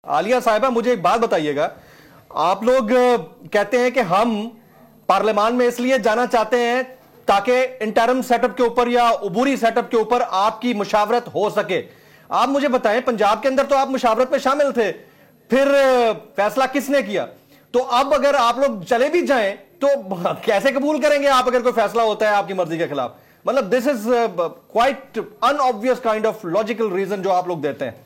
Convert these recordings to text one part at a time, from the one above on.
आलिया साहिबा, मुझे एक बात बताइएगा। आप लोग कहते हैं कि हम पार्लियामान में इसलिए जाना चाहते हैं ताकि इंटरम सेटअप के ऊपर या उबूरी सेटअप के ऊपर आपकी मुशावरत हो सके। आप मुझे बताएं, पंजाब के अंदर तो आप मुशावरत में शामिल थे, फिर फैसला किसने किया? तो अब अगर आप लोग चले भी जाएं तो कैसे कबूल करेंगे आप अगर कोई फैसला होता है आपकी मर्जी के खिलाफ? मतलब this is quite unobvious kind of logical reason जो आप लोग देते हैं।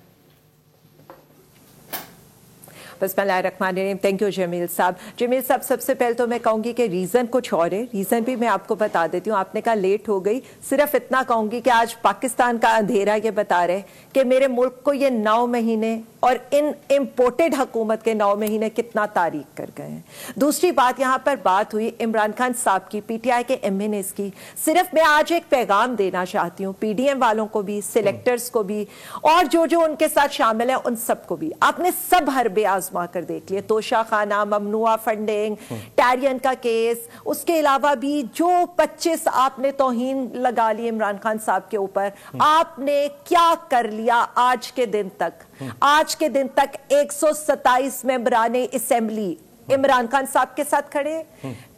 बिस्मिल्लाहिर्रहमानिर्रहीम। थैंक यू जमील साहब। जमील साहब, सबसे पहले तो मैं कहूँगी कि रीज़न कुछ और है। रीज़न भी मैं आपको बता देती हूँ। आपने कहा लेट हो गई, सिर्फ इतना कहूँगी कि आज पाकिस्तान का अंधेरा ये बता रहे कि मेरे मुल्क को ये 9 महीने और इन इम्पोर्टेड हुकूमत के 9 महीने कितना तारीख कर गए हैं। दूसरी बात, यहाँ पर बात हुई इमरान खान साहब की, PTI के MNAs की। सिर्फ मैं आज एक पैगाम देना चाहती हूँ PDM वालों को भी, सिलेक्टर्स को भी, और जो जो उनके साथ शामिल है उन सबको भी। आपने सब हरबे आजमा कर देख लिए, तोशा खाना, ममनुआ फंडिंग, टैरियन का केस, उसके अलावा भी जो 25 आपने तौहीन लगा ली इमरान खान साहब के ऊपर। आपने क्या कर लिया आज के दिन तक? आज के दिन तक 127 मेंबराने असेंबली इमरान खान साहब के साथ खड़े,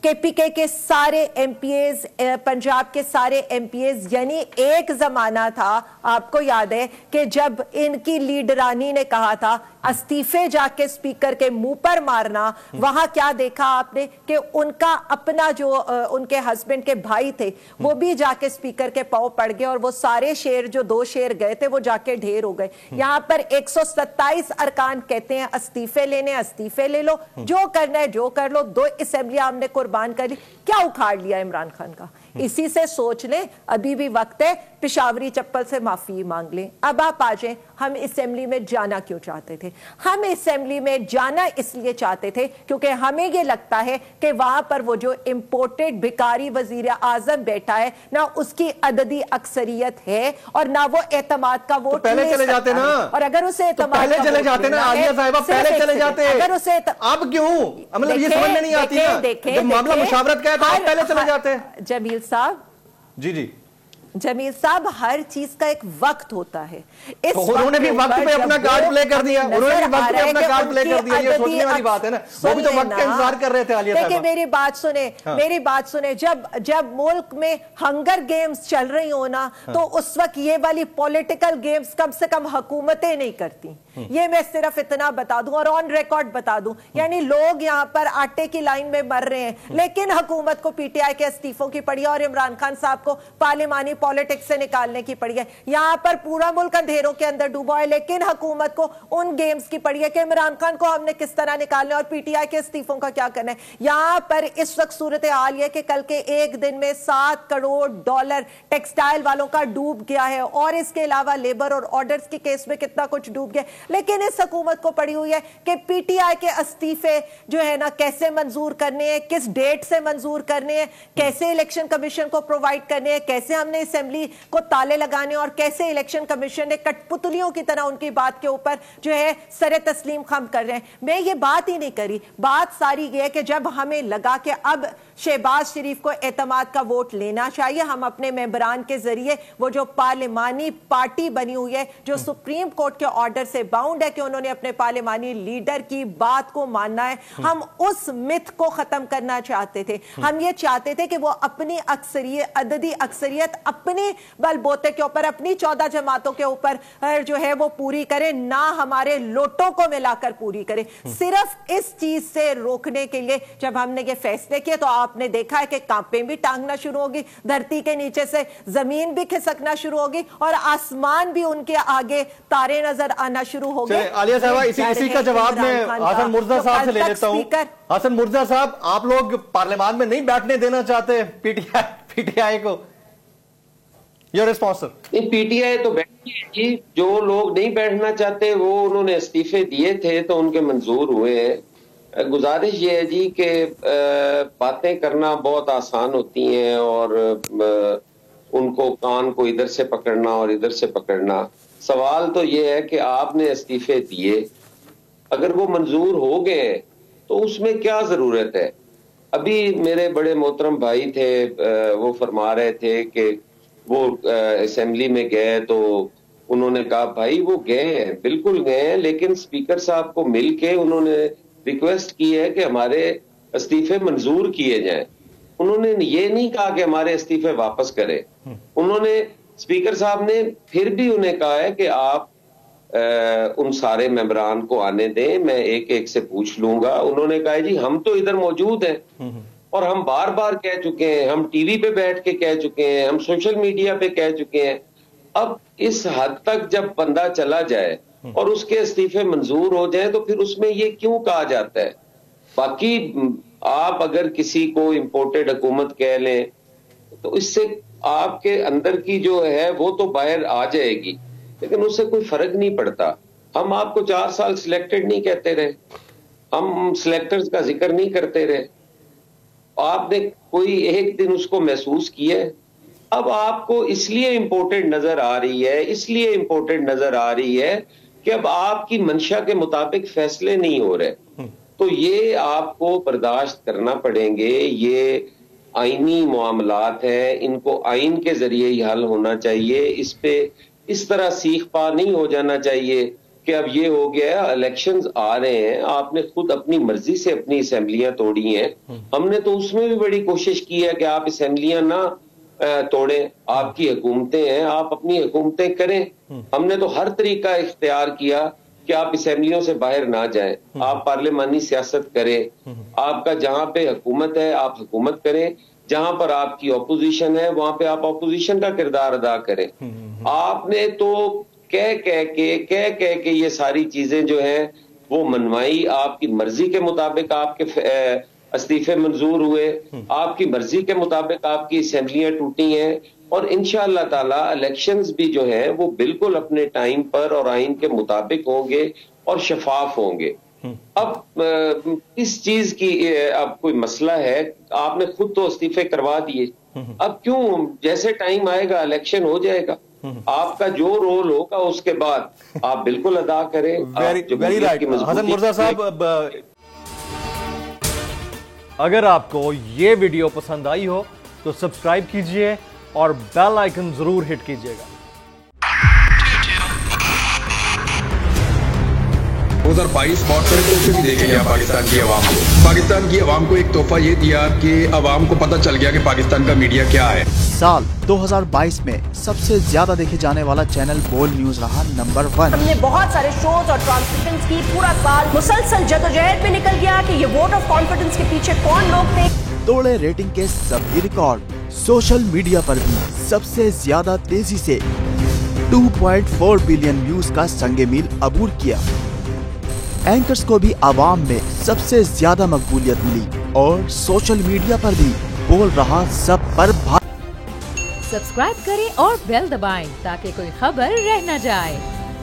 KPK के सारे MPAs, पंजाब के सारे MPAs। यानी एक जमाना था, आपको याद है कि जब इनकी लीडरानी ने कहा था अस्तीफे जाके स्पीकर के मुंह पर मारना, वहां क्या देखा आपने कि उनका अपना जो उनके हस्बैंड के भाई थे वो भी जाके स्पीकर के पांव पड़ गए, और वो सारे शेर जो 2 शेर गए थे वो जाके ढेर हो गए। यहां पर 127 अरकान कहते हैं अस्तीफे लेने, अस्तीफे ले लो, जो करना है जो कर लो। 2 असेंबली हमने कुर्बान कर ली, क्या उखाड़ लिया इमरान खान का? इसी से सोच लें, अभी भी वक्त है, पिशावरी चप्पल से माफी मांग लें। अब आप आ जाएं, हम असेंबली में जाना क्यों चाहते थे? हम असेंबली में जाना इसलिए चाहते थे क्योंकि हमें यह लगता है कि वहां पर वो जो इंपोर्टेड भिखारी वजीर आजम बैठा है ना, उसकी अददी अक्सरियत है और ना वो एतमाद का वोट तो पहले चले जाते ना, और अगर उसे तो पहले चले जाते ना आलिया साहिबा, पहले चले जाते। अगर उसे अब क्यों? मतलब ये समझ में नहीं आती ना, जब मामला मुशावरत का है तो आप पहले चले जाते। जमील साहब, जी जमील साहब, हर चीज का एक वक्त होता है। इस तो उन्होंने भी वक्त पे अपना कार्ड प्ले कर दिया, उन्होंने भी वक्त पे अपना कार्ड प्ले कर दिया। ये सोचने वाली बात है ना, वो भी तो वक्त का इंतजार कर रहे थे। आलिया साहब, देखिए मेरी बात सुने, मेरी बात सुने। जब मुल्क में हंगर गेम्स चल रही हो ना, तो उस वक्त ये वाली पॉलिटिकल गेम्स कम से कम हुकूमतें नहीं करती। ये मैं सिर्फ इतना बता दूं और ऑन रिकॉर्ड बता दूं। यानी लोग यहाँ पर आटे की लाइन में मर रहे हैं, लेकिन हुकूमत को PTI के इस्तीफों की पड़ी है और इमरान खान साहब को पार्लिमानी पॉलिटिक्स से निकालने की पड़ी है। यहाँ पर पूरा मुल्क अंधेरों के अंदर डूबा है, लेकिन हुकूमत को उन गेम्स की पड़ी है कि इमरान खान को हमने किस तरह निकालना है और PTI के इस्तीफों का क्या करना है। यहाँ पर इस वक्त सूरत हाल है कि कल के एक दिन में $7 करोड़ टेक्सटाइल वालों का डूब गया है, और इसके अलावा लेबर और ऑर्डर्स के केस में कितना कुछ डूब गया। लेकिन इस हुकूमत को पड़ी हुई है कि PTI के इस्तीफे जो है ना कैसे मंजूर करने हैं, किस डेट से मंजूर करने हैं, कैसे इलेक्शन कमीशन को प्रोवाइड करने हैं, कैसे हमने असेंबली को ताले लगाने, और कैसे इलेक्शन कमीशन ने कठपुतलियों की तरह उनकी बात के ऊपर जो है सरे तस्लीम खम कर रहे हैं। मैं ये बात ही नहीं करी, बात सारी ये है कि जब हमें लगा कि अब शहबाज शरीफ को एतमाद का वोट लेना चाहिए, हम अपने मेंबरान के जरिए वो जो पार्लिमानी पार्टी बनी हुई है, जो सुप्रीम कोर्ट के ऑर्डर से बाउंड है कि उन्होंने अपने पार्लिमानी लीडर की बात को मानना है, हम उस मिथ को खत्म करना चाहते थे। हम ये चाहते थे कि वो अपनी अक्सरियत, अददी अक्सरियत अपने बलबोते के ऊपर, अपनी 14 जमातों के ऊपर जो है वो पूरी करे, ना हमारे लोटों को मिलाकर पूरी करे। सिर्फ इस चीज से रोकने के लिए जब हमने ये फैसले किए तो आपने देखा है कि कांपें भी टांगना शुरू होगी, धरती के नीचे से जमीन भी खिसकना शुरू होगी और आसमान भी उनके आगे तारे नजर आना शुरू हो गए। आलिया साहब, इसी का जवाब मैं हसन मुर्जा साहब से ले लेता हूं। हसन मुर्जा साहब, आप लोग पार्लियामान में नहीं बैठने देना चाहते PTI को? Your response? PTI तो बैठी, जो लोग नहीं बैठना चाहते वो उन्होंने इस्तीफे दिए थे तो उनके मंजूर हुए हैं। गुजारिश ये है जी कि बातें करना बहुत आसान होती हैं और उनको कान को इधर से पकड़ना और इधर से पकड़ना। सवाल तो ये है कि आपने इस्तीफे दिए, अगर वो मंजूर हो गए तो उसमें क्या जरूरत है? अभी मेरे बड़े मोहतरम भाई थे, वो फरमा रहे थे कि वो असेंबली में गए तो उन्होंने कहा भाई वो गए हैं, बिल्कुल गए हैं, लेकिन स्पीकर साहब को मिलके उन्होंने रिक्वेस्ट की है कि हमारे इस्तीफे मंजूर किए जाएं। उन्होंने ये नहीं कहा कि हमारे इस्तीफे वापस करें। उन्होंने, स्पीकर साहब ने फिर भी उन्हें कहा है कि आप उन सारे मेंबरान को आने दें, मैं एक एक से पूछ लूंगा। उन्होंने कहा जी हम तो इधर मौजूद हैं और हम बार बार कह चुके हैं, हम टीवी पे बैठ के कह चुके हैं, हम सोशल मीडिया पे कह चुके हैं। अब इस हद तक जब बंदा चला जाए और उसके इस्तीफे मंजूर हो जाए तो फिर उसमें ये क्यों कहा जाता है? बाकी आप अगर किसी को इंपोर्टेड हुकूमत कह लें तो इससे आपके अंदर की जो है वो तो बाहर आ जाएगी, लेकिन उससे कोई फर्क नहीं पड़ता। हम आपको 4 साल सिलेक्टेड नहीं कहते रहे, हम सिलेक्टर्स का जिक्र नहीं करते रहे, आपने कोई एक दिन उसको महसूस किया है? अब आपको इसलिए इंपोर्टेंट नजर आ रही है, इसलिए इंपोर्टेंट नजर आ रही है कि अब आपकी मंशा के मुताबिक फैसले नहीं हो रहे, तो ये आपको बर्दाश्त करना पड़ेंगे। ये आईनी मामलात हैं, इनको आइन के जरिए ही हल होना चाहिए। इस पे इस तरह सीख पा नहीं हो जाना चाहिए कि अब ये हो गया, इलेक्शंस आ रहे हैं, आपने खुद अपनी मर्जी से अपनी असेंबलियां तोड़ी हैं। हमने तो उसमें भी बड़ी कोशिश की है कि आप असेंबलियां ना तोड़ें, आपकी हुकूमतें हैं, आप अपनी हुकूमतें करें। हमने तो हर तरीका इख्तियार किया कि आप असेंबलियों से बाहर ना जाएं, आप पार्लिमानी सियासत करें, आपका जहां पे हुकूमत है आप हुकूमत करें, जहां पर आपकी ऑपोजिशन है वहां पे आप ऑपोजिशन का किरदार अदा करें। आपने तो कह कह के ये सारी चीजें जो है वो मनवाई, आपकी मर्जी के मुताबिक आपके इस्तीफे मंजूर हुए, आपकी मर्जी के मुताबिक आपकी असेंबलियां टूटी हैं, और इंशाअल्लाह ताला इलेक्शंस भी जो है वो बिल्कुल अपने टाइम पर और आइन के मुताबिक होंगे और शफाफ होंगे। अब इस चीज की अब कोई मसला है, आपने खुद तो इस्तीफे करवा दिए, अब क्यों, जैसे टाइम आएगा इलेक्शन हो जाएगा, आपका जो रोल होगा उसके बाद आप बिल्कुल अदा करें। वेरी राइट हसन मुर्जा साहब, अगर आपको ये वीडियो पसंद आई हो तो सब्सक्राइब कीजिए और बेल आइकन जरूर हिट कीजिएगा। 2022 बहुत बड़े तोहफे भी देखे गया पाकिस्तान की आवाम को। पाकिस्तान की आवाम को एक तोहफा ये दिया कि आवाम को पता चल गया कि पाकिस्तान का मीडिया क्या है। साल 2022 में सबसे ज्यादा देखे जाने वाला चैनल बोल न्यूज रहा नंबर 1। हमने बहुत सारे शोज और ट्रांसमिशंस की, पूरा साल मुसलसल जदोजहद में निकल गया कि ये वोट ऑफ कॉन्फिडेंस के पीछे कौन लोग थे। तोड़े रेटिंग के सभी रिकॉर्ड। सोशल मीडिया पर भी सबसे ज्यादा तेजी से 2.4 बिलियन व्यूज का संगे मील अबूर किया। एंकर्स को भी आवाम में सबसे ज्यादा मकबूलियत मिली और सोशल मीडिया पर भी बोल रहा सब पर सब्सक्राइब करें और बेल दबाएं ताकि कोई खबर रह न जाए।